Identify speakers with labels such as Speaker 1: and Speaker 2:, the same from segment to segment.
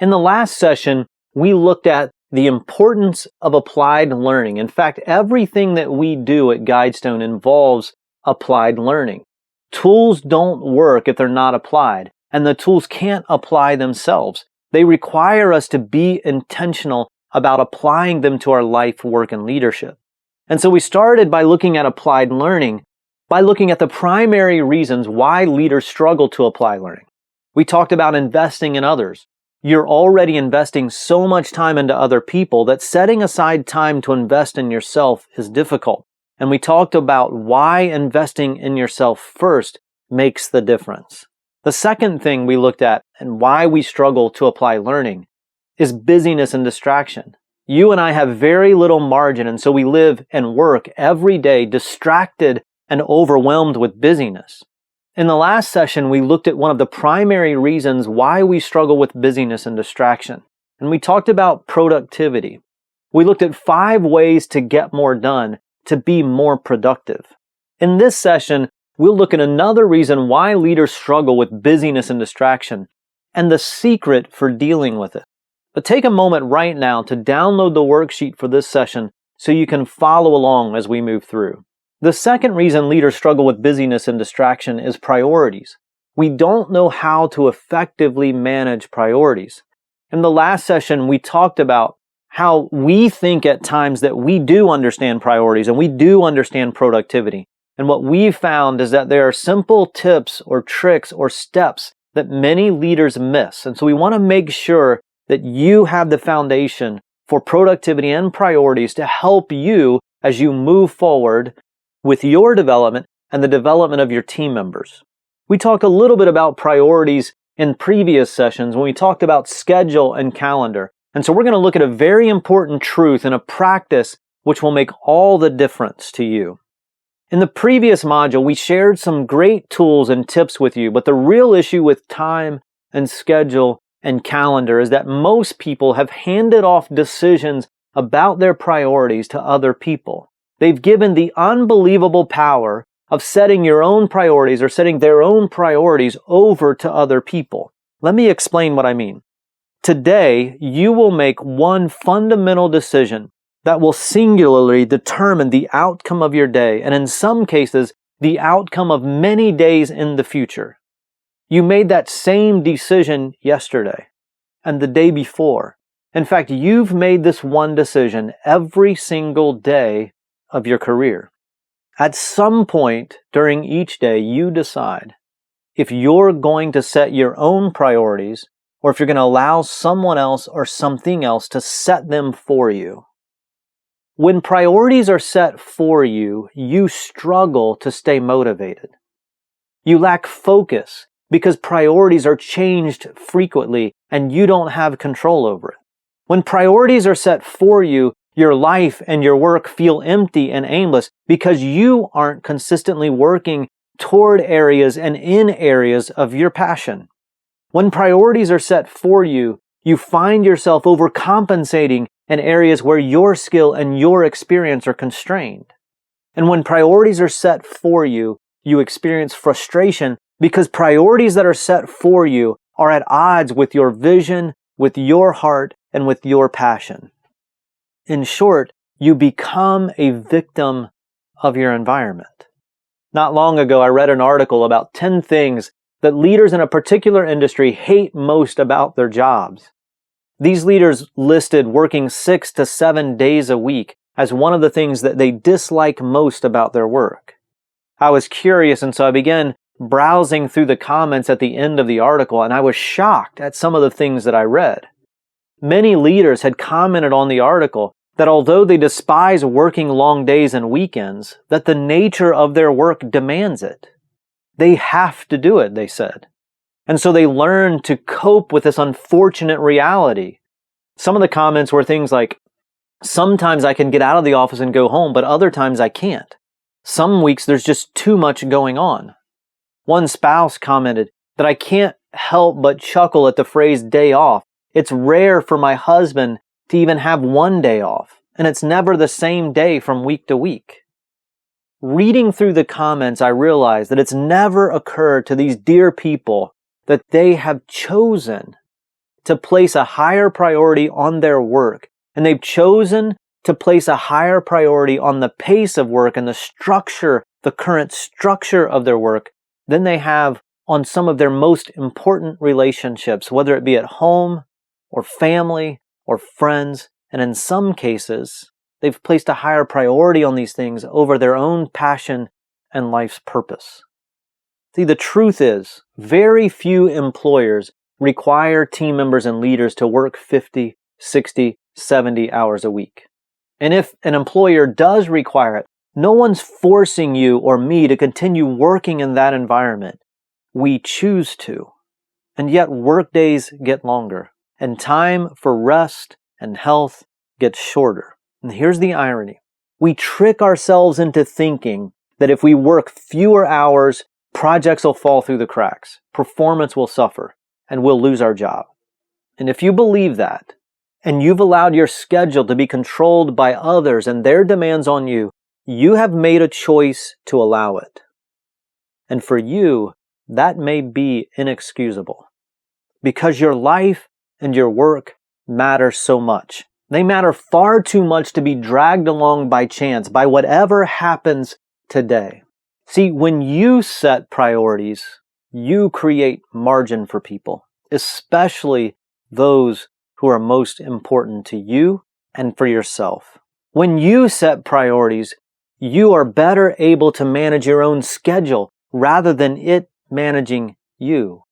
Speaker 1: In the last session, we looked at the importance of applied learning. In fact, everything that we do at Guidestone involves applied learning. Tools don't work if they're not applied, and the tools can't apply themselves. They require us to be intentional about applying them to our life, work, and leadership. And so we started by looking at applied learning, by looking at the primary reasons why leaders struggle to apply learning. We talked about investing in others. You're already investing so much time into other people that setting aside time to invest in yourself is difficult. And we talked about why investing in yourself first makes the difference. The second thing we looked at and why we struggle to apply learning is busyness and distraction. You and I have very little margin, and so we live and work every day distracted and overwhelmed with busyness. In the last session, we looked at one of the primary reasons why we struggle with busyness and distraction, and we talked about productivity. We looked at 5 ways to get more done, to be more productive. In this session, we'll look at another reason why leaders struggle with busyness and distraction, and the secret for dealing with it. But take a moment right now to download the worksheet for this session so you can follow along as we move through. The second reason leaders struggle with busyness and distraction is priorities. We don't know how to effectively manage priorities. In the last session, we talked about how we think at times that we do understand priorities and we do understand productivity. And what we've found is that there are simple tips or tricks or steps that many leaders miss. And so we want to make sure that you have the foundation for productivity and priorities to help you as you move forward with your development and the development of your team members. We talked a little bit about priorities in previous sessions when we talked about schedule and calendar. And so we're going to look at a very important truth and a practice which will make all the difference to you. In the previous module, we shared some great tools and tips with you, but the real issue with time and schedule and calendar is that most people have handed off decisions about their priorities to other people. They've given the unbelievable power of setting your own priorities or setting their own priorities over to other people. Let me explain what I mean. Today, you will make one fundamental decision that will singularly determine the outcome of your day, and in some cases, the outcome of many days in the future. You made that same decision yesterday and the day before. In fact, you've made this one decision every single day of your career. At some point during each day, you decide if you're going to set your own priorities or if you're going to allow someone else or something else to set them for you. When priorities are set for you, you struggle to stay motivated. You lack focus because priorities are changed frequently and you don't have control over it. When priorities are set for you, your life and your work feel empty and aimless because you aren't consistently working toward areas and in areas of your passion. When priorities are set for you, you find yourself overcompensating in areas where your skill and your experience are constrained. And when priorities are set for you, you experience frustration because priorities that are set for you are at odds with your vision, with your heart, and with your passion. In short, you become a victim of your environment. Not long ago, I read an article about 10 things that leaders in a particular industry hate most about their jobs. These leaders listed working 6 to 7 days a week as one of the things that they dislike most about their work. I was curious, and so I began browsing through the comments at the end of the article, and I was shocked at some of the things that I read. Many leaders had commented on the article that although they despise working long days and weekends, that the nature of their work demands it. They have to do it, they said. And so they learn to cope with this unfortunate reality. Some of the comments were things like, sometimes I can get out of the office and go home, but other times I can't. Some weeks there's just too much going on. One spouse commented that I can't help but chuckle at the phrase day off. It's rare for my husband to even have one day off, and it's never the same day from week to week. Reading through the comments, I realized that it's never occurred to these dear people that they have chosen to place a higher priority on their work, and they've chosen to place a higher priority on the pace of work and the current structure of their work, than they have on some of their most important relationships, whether it be at home or family or friends. And in some cases, they've placed a higher priority on these things over their own passion and life's purpose. See, the truth is, very few employers require team members and leaders to work 50, 60, 70 hours a week. And if an employer does require it, no one's forcing you or me to continue working in that environment. We choose to. And yet work days get longer, and time for rest and health gets shorter. And here's the irony. We trick ourselves into thinking that if we work fewer hours, projects will fall through the cracks, performance will suffer, and we'll lose our job. And if you believe that, and you've allowed your schedule to be controlled by others and their demands on you, you have made a choice to allow it. And for you, that may be inexcusable, because your life and your work matter so much. They matter far too much to be dragged along by chance, by whatever happens today. See, when you set priorities, you create margin for people, especially those who are most important to you and for yourself. When you set priorities, you are better able to manage your own schedule rather than it managing you.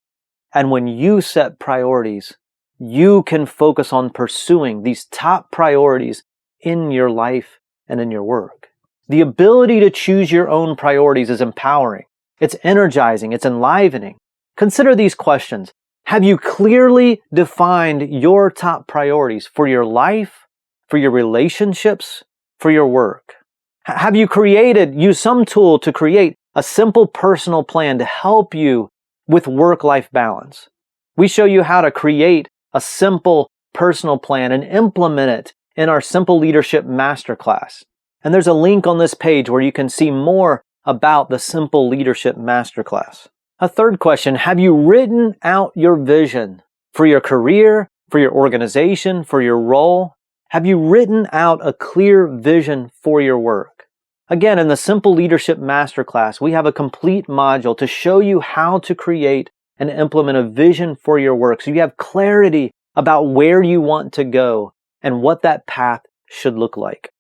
Speaker 1: And when you set priorities, you can focus on pursuing these top priorities in your life and in your work. The ability to choose your own priorities is empowering. It's energizing. It's enlivening. Consider these questions. Have you clearly defined your top priorities for your life, for your relationships, for your work? Have you used some tool to create a simple personal plan to help you with work-life balance? We show you how to create a simple personal plan and implement it in our Simple Leadership Masterclass. And there's a link on this page where you can see more about the Simple Leadership Masterclass. A third question, have you written out your vision for your career, for your organization, for your role? Have you written out a clear vision for your work? Again, in the Simple Leadership Masterclass, we have a complete module to show you how to create and implement a vision for your work, so you have clarity about where you want to go and what that path should look like.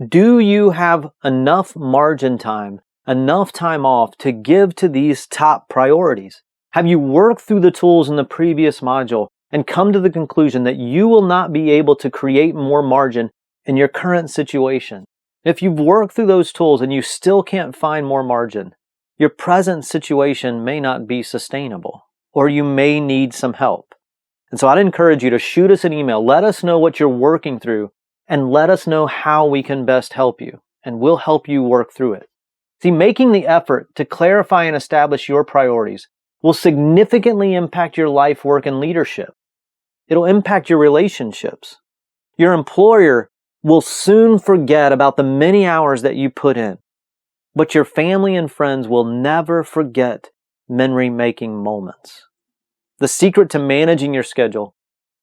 Speaker 1: Do you have enough margin time, enough time off to give to these top priorities? Have you worked through the tools in the previous module and come to the conclusion that you will not be able to create more margin in your current situation? If you've worked through those tools and you still can't find more margin, your present situation may not be sustainable, or you may need some help. And so I'd encourage you to shoot us an email. Let us know what you're working through, and let us know how we can best help you, and we'll help you work through it. See, making the effort to clarify and establish your priorities will significantly impact your life, work, and leadership. It'll impact your relationships. Your employer will soon forget about the many hours that you put in, but your family and friends will never forget memory-making moments. The secret to managing your schedule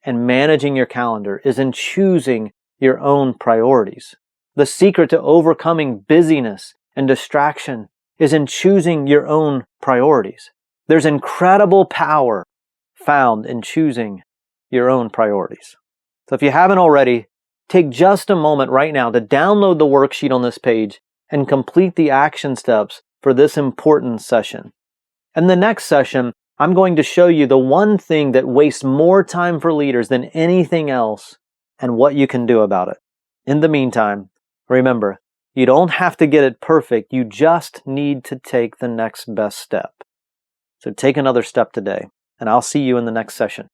Speaker 1: and managing your calendar is in choosing your own priorities. The secret to overcoming busyness and distraction is in choosing your own priorities. There's incredible power found in choosing your own priorities. So if you haven't already, take just a moment right now to download the worksheet on this page and complete the action steps for this important session. In the next session, I'm going to show you the one thing that wastes more time for leaders than anything else and what you can do about it. In the meantime, remember, you don't have to get it perfect. You just need to take the next best step. So take another step today, and I'll see you in the next session.